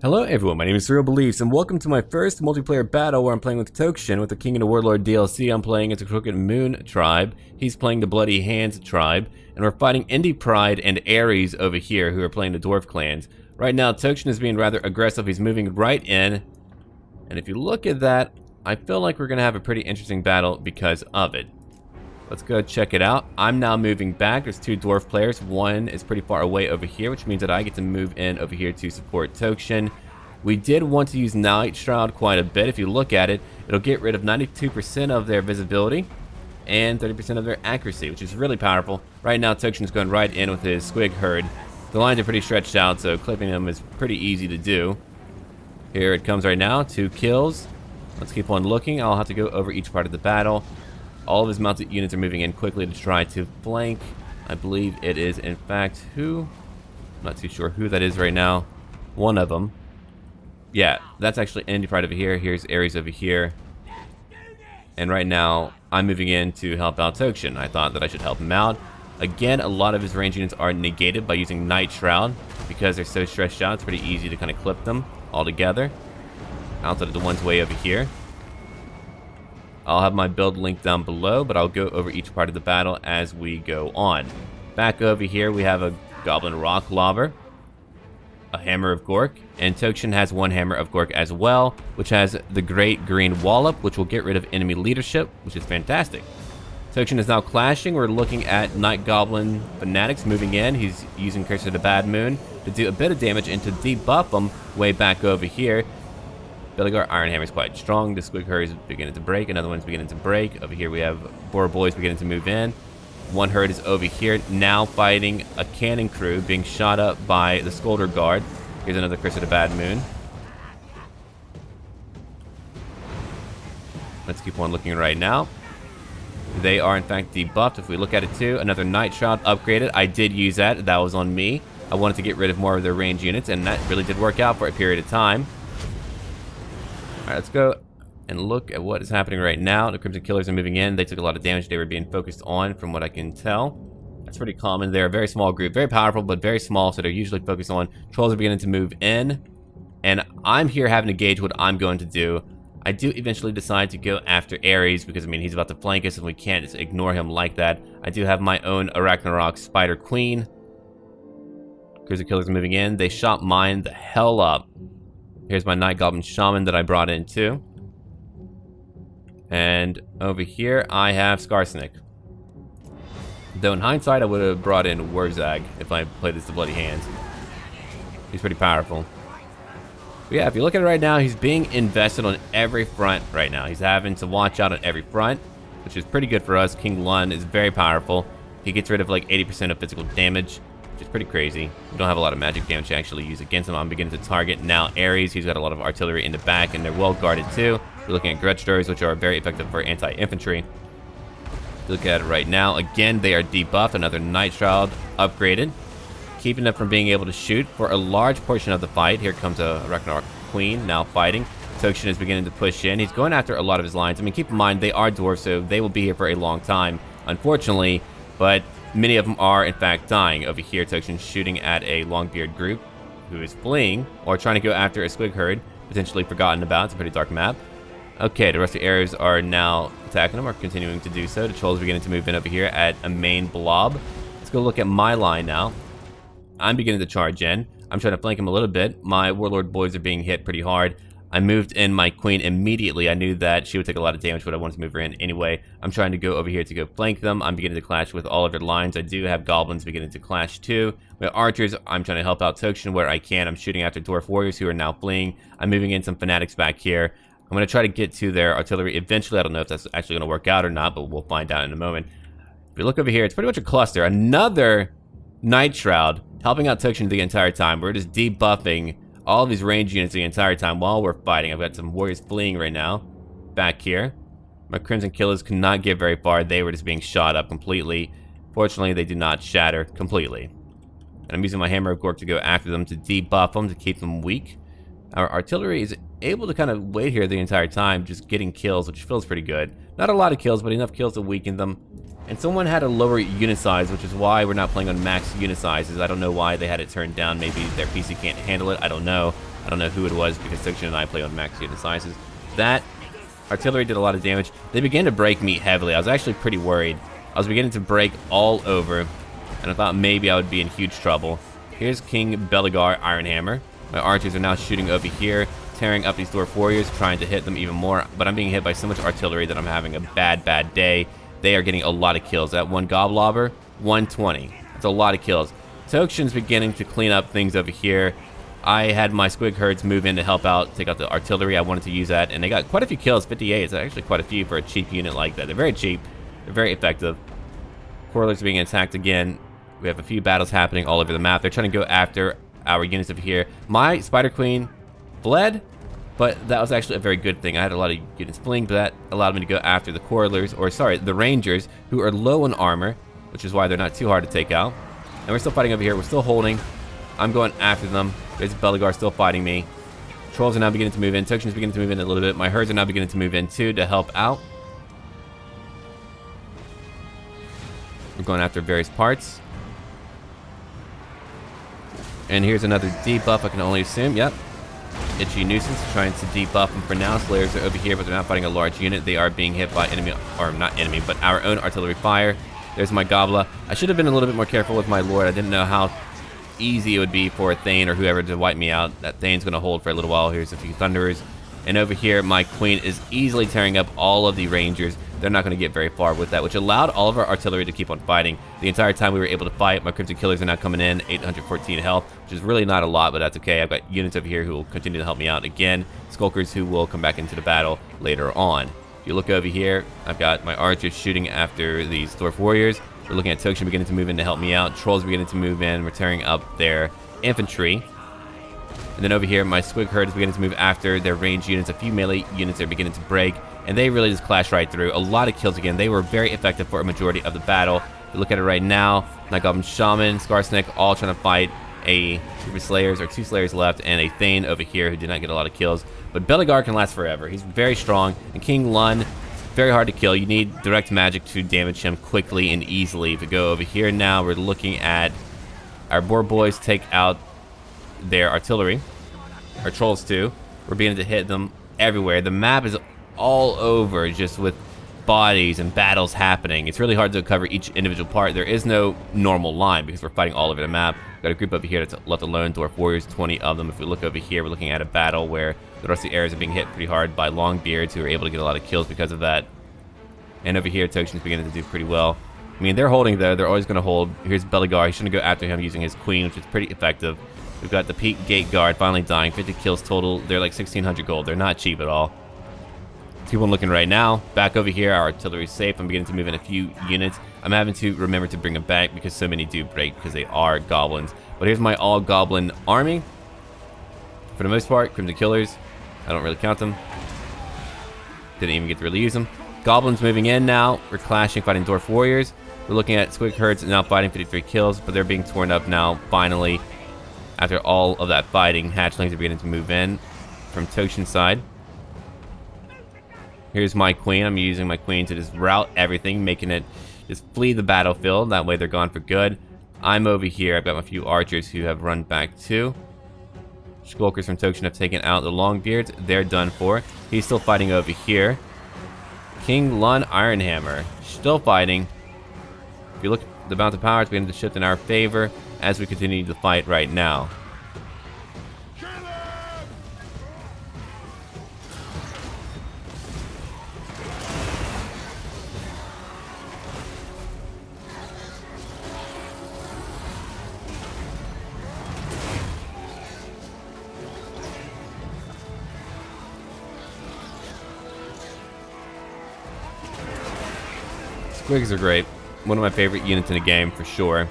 Hello everyone, my name is SurrealBeliefs, and welcome to my first multiplayer battle where I'm playing with Tokshin with the King and the Warlord DLC. I'm playing as the Crooked Moon tribe, he's playing the Bloody Hands tribe, and we're fighting Indie Pride and Ares over here who are playing the Dwarf clans. Right now, Tokshin is being rather aggressive, he's moving right in, and if you look at that, I feel like we're going to have a pretty interesting battle because of it. Let's go check it out. I'm now moving back. There's two dwarf players. One is pretty far away over here, which means that I get to move in over here to support Tokshin. We did want to use Night Shroud quite a bit. If you look at it, it'll get rid of 92% of their visibility and 30% of their accuracy, which is really powerful. Right now, Tokshin's going right in with his squig herd. The lines are pretty stretched out, so clipping them is pretty easy to do. Here it comes right now. 2 kills. Let's keep on looking. I'll have to go over each part of the battle. All of his mounted units are moving in quickly to try to flank. I believe it is, in fact, who? I'm not too sure who that is right now. One of them. Yeah, that's actually Indie Pride over here. Here's Ares over here. And right now, I'm moving in to help out Tokshin. I thought that I should help him out. Again, a lot of his range units are negated by using Night Shroud. Because they're so stretched out, it's pretty easy to kind of clip them all together. Outside of the ones way over here. I'll have my build link down below, but I'll go over each part of the battle as we go on. Back over here, we have a Goblin Rock Lobber, a Hammer of Gork, and Tokshin has one Hammer of Gork as well, which has the Great Green Wallop, which will get rid of enemy leadership, which is fantastic. Tokshin is now clashing. We're looking at Night Goblin Fanatics moving in. He's using Curse of the Bad Moon to do a bit of damage and to debuff them way back over here. Belligar Iron Hammer is quite strong. The Squig Herd is beginning to break. Another one's beginning to break. Over here we have Boar Boys beginning to move in. One herd is over here now fighting a cannon crew being shot up by the Scolder Guard. Here's another Curse of the Bad Moon. Let's keep on looking right now. They are in fact debuffed. If we look at it too, another Night Shroud upgraded. I did use that. That was on me. I wanted to get rid of more of their range units, and that really did work out for a period of time. Alright, let's go and look at what is happening right now. The Crimson Killers are moving in. They took a lot of damage. They were being focused on, from what I can tell. That's pretty common. They're a very small group. Very powerful, but very small, so they're usually focused on. Trolls are beginning to move in. And I'm here having to gauge what I'm going to do. I do eventually decide to go after Ares, because, I mean, he's about to flank us, and we can't just ignore him like that. I do have my own Arachnarok Spider Queen. Crimson Killers are moving in. They shot mine the hell up. Here's my Night Goblin Shaman that I brought in too. And over here I have Skarsnik. Though in hindsight I would have brought in Wurzag if I played this the Bloody Hands. He's pretty powerful. But yeah, if you look at it right now, he's being invested on every front right now. He's having to watch out on every front, which is pretty good for us. King Lun is very powerful. He gets rid of like 80% of physical damage. Which is pretty crazy. We don't have a lot of magic damage to actually use against him. I'm beginning to target now Ares. He's got a lot of artillery in the back, and they're well guarded too. We're looking at Grudge Throwers, which are very effective for anti-infantry. Look at it right now. Again, they are debuffed. Another Night Shroud upgraded, keeping them from being able to shoot for a large portion of the fight. Here comes a Ragnarok Queen now fighting. Tokshin is beginning to push in. He's going after a lot of his lines. I mean, keep in mind, they are dwarves, so they will be here for a long time, unfortunately, but many of them are, in fact, dying. Over here, Tokshin's shooting at a Longbeard group who is fleeing or trying to go after a Squig Herd, potentially forgotten about. It's a pretty dark map. Okay, the rest of the areas are now attacking them, or continuing to do so. The Trolls are beginning to move in over here at a main blob. Let's go look at my line now. I'm beginning to charge in. I'm trying to flank him a little bit. My Warlord boys are being hit pretty hard. I moved in my Queen immediately. I knew that she would take a lot of damage, but I wanted to move her in anyway. I'm trying to go over here to go flank them. I'm beginning to clash with all of their lines. I do have Goblins beginning to clash too. With Archers, I'm trying to help out Tokshin where I can. I'm shooting after Dwarf Warriors who are now fleeing. I'm moving in some Fanatics back here. I'm going to try to get to their artillery eventually. I don't know if that's actually going to work out or not, but we'll find out in a moment. If we look over here, it's pretty much a cluster. Another Night Shroud helping out Tokshin the entire time. We're just debuffing all of these range units the entire time while we're fighting. I've got some warriors fleeing right now. Back here. My Crimson Killers could not get very far. They were just being shot up completely. Fortunately, they did not shatter completely. And I'm using my Hammer of Gork to go after them to debuff them, to keep them weak. Our artillery is able to kind of wait here the entire time, just getting kills, which feels pretty good. Not a lot of kills, but enough kills to weaken them. And someone had a lower unit size, which is why we're not playing on max unit sizes. I don't know why they had it turned down. Maybe their PC can't handle it. I don't know. I don't know who it was because Tokshin and I play on max unit sizes. That artillery did a lot of damage. They began to break me heavily. I was actually pretty worried. I was beginning to break all over, and I thought maybe I would be in huge trouble. Here's King Beligar Ironhammer. My archers are now shooting over here, tearing up these dwarf warriors, trying to hit them even more, but I'm being hit by so much artillery that I'm having a bad day. They are getting a lot of kills. That one Goblobber, 120. That's a lot of kills. Tokshin's beginning to clean up things over here. I had my squig herds move in to help out, take out the artillery. I wanted to use that, and they got quite a few kills, 58. It's actually quite a few for a cheap unit like that. They're very cheap. They're very effective. Corlers are being attacked again. We have a few battles happening all over the map. They're trying to go after our units over here. My Spider Queen fled, but that was actually a very good thing. I had a lot of units fleeing, but that allowed me to go after the Corlers, or sorry, the Rangers, who are low on armor, which is why they're not too hard to take out. And we're still fighting over here. We're still holding. I'm going after them. There's Beligar still fighting me. Trolls are now beginning to move in. Tokshin's beginning to move in a little bit. My herds are now beginning to move in too to help out. We're going after various parts. And here's another debuff, I can only assume. Yep. Itchy Nuisance trying to debuff them for now. Slayers are over here, but they're not fighting a large unit. They are being hit by enemy, or not enemy, but our own artillery fire. There's my Gobla. I should have been a little bit more careful with my Lord. I didn't know how easy it would be for a Thane or whoever to wipe me out. That Thane's going to hold for a little while. Here's a few Thunderers. And over here, my Queen is easily tearing up all of the Rangers. They're not going to get very far with that, which allowed all of our artillery to keep on fighting. The entire time we were able to fight, my Cryptic Killers are now coming in, 814 health, which is really not a lot, but that's okay. I've got units over here who will continue to help me out again. Skulkers who will come back into the battle later on. If you look over here, I've got my archers shooting after these Dwarf Warriors. We're looking at Tokshin beginning to move in to help me out. Trolls beginning to move in. We're tearing up their infantry. And then over here, my Squig Herd is beginning to move after their ranged units. A few melee units are beginning to break, and they really just clash right through. A lot of kills again. They were very effective for a majority of the battle. If you look at it right now, Night Goblin Shaman, Skarsnik, all trying to fight a group of Slayers, or 2 Slayers left, and a Thane over here who did not get a lot of kills. But Beligar can last forever. He's very strong. And King Lun, very hard to kill. You need direct magic to damage him quickly and easily. If we go over here now, we're looking at our Boar Boys take out their artillery. Our Trolls too. We're beginning to hit them everywhere. The map is all over just with bodies and battles happening. It's really hard to cover each individual part. There is no normal line because we're fighting all over the map. We've got a group over here that's left alone, Dwarf Warriors, 20 of them. If we look over here, we're looking at a battle where the rest of the areas are being hit pretty hard by Longbeards, who are able to get a lot of kills because of that. And over here, Tokshin's beginning to do pretty well. I mean, they're holding though. They're always going to hold. Here's Beligar. He's going to go after him using his Queen, which is pretty effective. We've got the Peak Gate Guard finally dying. 50 kills total. They're like 1,600 gold. They're not cheap at all. Keep on looking right now. Back over here, our artillery's safe. I'm beginning to move in a few units. I'm having to remember to bring them back because so many do break because they are goblins. But here's my all-goblin army. For the most part, Crimson Killers. I don't really count them. Didn't even get to really use them. Goblins moving in now. We're clashing, fighting Dwarf Warriors. We're looking at Squig Herds now fighting 53 kills, but they're being torn up now, finally. After all of that fighting, hatchlings are beginning to move in from Tokshin's side. Here's my Queen. I'm using my Queen to just route everything, making it just flee the battlefield. That way they're gone for good. I'm over here. I've got my few archers who have run back too. Skulkers from Tokshin have taken out the Longbeards. They're done for. He's still fighting over here. King Lun Ironhammer, still fighting. If you look at the balance of power, it's beginning to shift in our favor as we continue to fight right now. Squigs are great. One of my favorite units in the game for sure.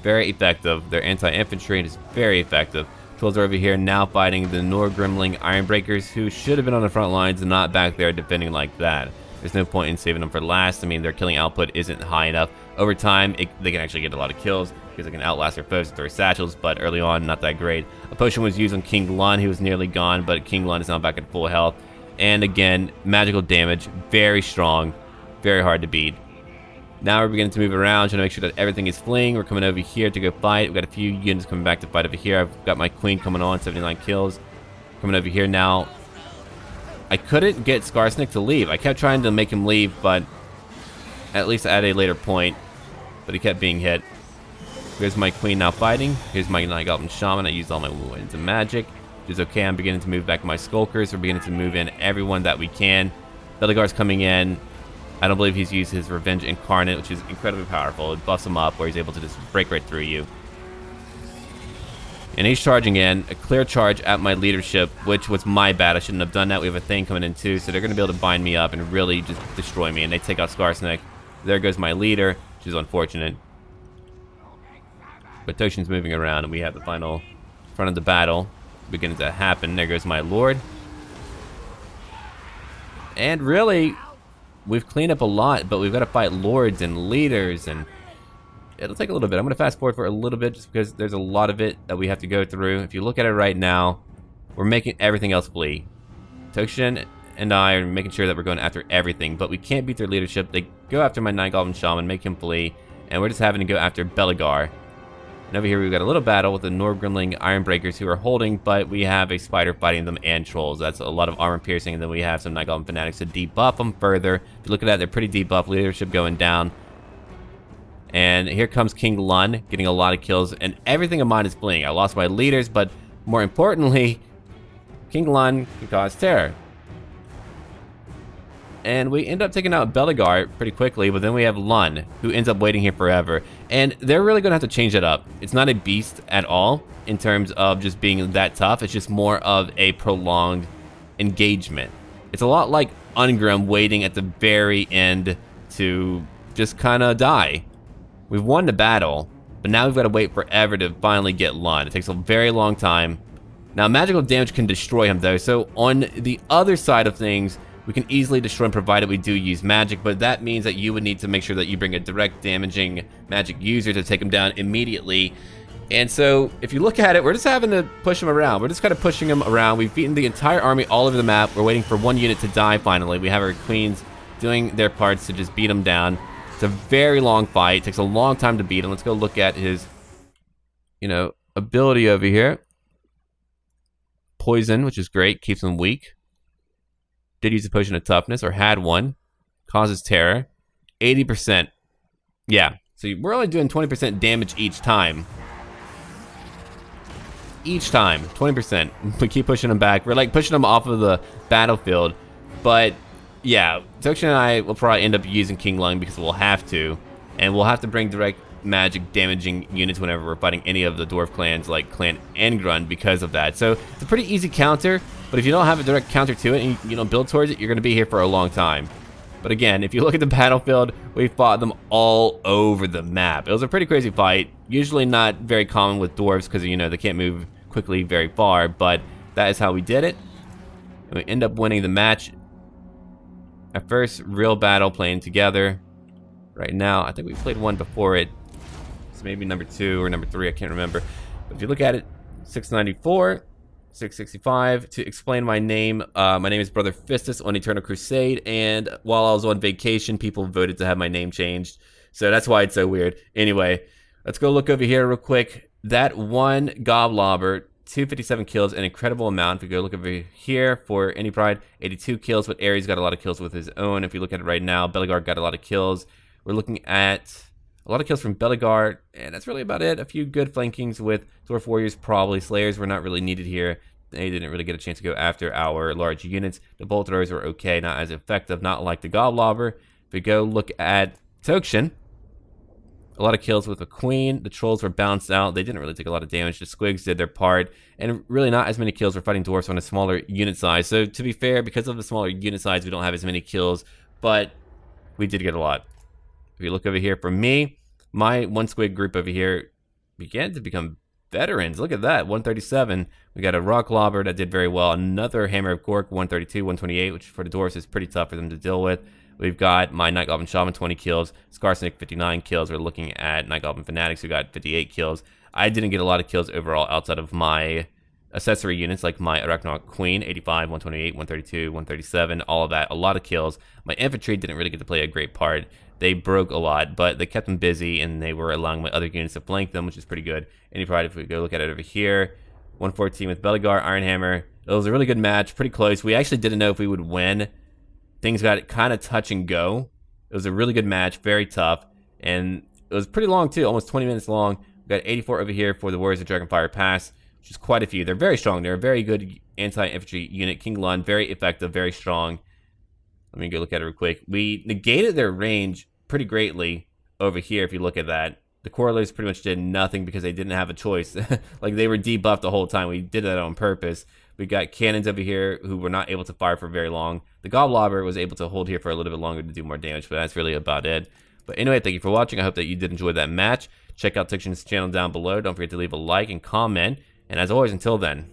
Very effective. Their anti-infantry is very effective. Trolls are over here now fighting the Norgrimling Ironbreakers, who should have been on the front lines and not back there defending like that. There's no point in saving them for last. I mean, their killing output isn't high enough. Over time, they can actually get a lot of kills because they can outlast their foes with their satchels, but early on, not that great. A potion was used on King Lun. He was nearly gone, but King Lun is now back at full health. And again, magical damage, very strong, very hard to beat. Now we're beginning to move around, trying to make sure that everything is fleeing. We're coming over here to go fight. We've got a few units coming back to fight over here. I've got my Queen coming on, 79 kills. Coming over here now. I couldn't get Skarsnik to leave. I kept trying to make him leave, but at least at a later point. But he kept being hit. Here's my queen now fighting. Here's my Night Goblin Shaman. I used all my winds and magic, which is okay. I'm beginning to move back my Skulkers. We're beginning to move in everyone that we can. Belegar's coming in. I don't believe he's used his Revenge Incarnate, which is incredibly powerful. It buffs him up where he's able to just break right through you. And he's charging in. A clear charge at my leadership, which was my bad. I shouldn't have done that. We have a thing coming in too, so they're going to be able to bind me up and really just destroy me. And they take out Skarsnik. There goes my leader, which is unfortunate. But Toshin's moving around, and we have the final front of the battle beginning to happen. There goes my lord. And really, we've cleaned up a lot, but we've got to fight lords and leaders, and it'll take a little bit. I'm going to fast forward for a little bit just because there's a lot of it that we have to go through. If you look at it right now, we're making everything else flee. Toshin and I are making sure that we're going after everything, but we can't beat their leadership. They go after my Night Goblin Shaman, make him flee, and we're just having to go after Belegar. And over here we've got a little battle with the Norgrimling Ironbreakers who are holding, but we have a spider fighting them and trolls. That's a lot of armor piercing, and then we have some Night Goblin Fanatics to debuff them further. If you look at that, they're pretty debuffed. Leadership going down. And here comes King Lun, getting a lot of kills, and everything of mine is fleeing. I lost my leaders, but more importantly, King Lun can cause terror. And we end up taking out Belegar pretty quickly, but then we have Lun, who ends up waiting here forever. And they're really going to have to change it up. It's not a beast at all in terms of just being that tough. It's just more of a prolonged engagement. It's a lot like Ungrim waiting at the very end to just kind of die. We've won the battle, but now we've got to wait forever to finally get Lun. It takes a very long time. Now, magical damage can destroy him, though. So on the other side of things, we can easily destroy him provided we do use magic, but that means that you would need to make sure that you bring a direct damaging magic user to take him down immediately. And so, if you look at it, we're just having to push him around. We're just kind of pushing him around. We've beaten the entire army all over the map. We're waiting for one unit to die finally. We have our queens doing their parts to just beat him down. It's a very long fight. It takes a long time to beat him. Let's go look at his, ability over here. Poison, which is great, keeps him weak. Did use a potion of toughness, or had one. Causes terror. 80%. Yeah, so we're only doing 20% damage each time. Each time, 20%. We keep pushing them back. We're like pushing them off of the battlefield. But yeah, Toshin and I will probably end up using King Lung because we'll have to. And we'll have to bring direct magic damaging units whenever we're fighting any of the dwarf clans like Clan Engrun because of that. So it's a pretty easy counter, but if you don't have a direct counter to it and you don't build towards it, you're going to be here for a long time. But again, if you look at the battlefield, we fought them all over the map. It was a pretty crazy fight. Usually not very common with dwarves because, they can't move quickly very far, but that is how we did it. And we end up winning the match. Our first real battle playing together. Right now, I think we played one before it. It's maybe number 2 or number 3, I can't remember. But if you look at it, 694, 665. To explain my name is Brother Fistus on Eternal Crusade, and while I was on vacation, people voted to have my name changed. So that's why it's so weird. Anyway, let's go look over here real quick. That one Goblobber, 257 kills, an incredible amount. If we go look over here for Any Pride, 82 kills, but Ares got a lot of kills with his own. If you look at it right now, Belegar got a lot of kills. We're looking at a lot of kills from Belegar, and that's really about it. A few good flankings with Dwarf Warriors, probably. Slayers were not really needed here. They didn't really get a chance to go after our large units. The Bolt Throwers were okay, not as effective, not like the Goblobber. If we go look at Toshin, a lot of kills with the Queen. The Trolls were bounced out. They didn't really take a lot of damage. The Squigs did their part, and really not as many kills for fighting Dwarfs on a smaller unit size. So to be fair, because of the smaller unit size, we don't have as many kills, but we did get a lot. If you look over here for me, my one squig group over here began to become veterans. Look at that, 137. We got a Rock Lobber that did very well. Another Hammer of Gork, 132, 128, which for the dwarves is pretty tough for them to deal with. We've got my Night Goblin Shaman, 20 kills. Skarsnik, 59 kills. We're looking at Night Goblin Fanatics, who got 58 kills. I didn't get a lot of kills overall outside of my accessory units, like my Arachnoid Queen, 85, 128, 132, 137, all of that. A lot of kills. My infantry didn't really get to play a great part. They broke a lot, but they kept them busy, and they were allowing my other units to flank them, which is pretty good. Any Pride, if we go look at it over here, 114 with Belegar, Iron Hammer, It was a really good match, pretty close. We actually didn't know if we would win. Things got kind of touch and go. It was a really good match, very tough, and it was pretty long too, almost 20 minutes long. We got 84 over here for the Warriors of Dragonfire Pass, which is quite a few. They're very strong. They're a very good anti-infantry unit. King Lund, very effective, very strong. Let me go look at it real quick. We negated their range pretty greatly over here, if you look at that. The Correlers pretty much did nothing because they didn't have a choice. Like, they were debuffed the whole time. We did that on purpose. We got cannons over here who were not able to fire for very long. The Goblobber was able to hold here for a little bit longer to do more damage, but that's really about it. But anyway, thank you for watching. I hope that you did enjoy that match. Check out Tixion's channel down below. Don't forget to leave a like and comment. And as always, until then,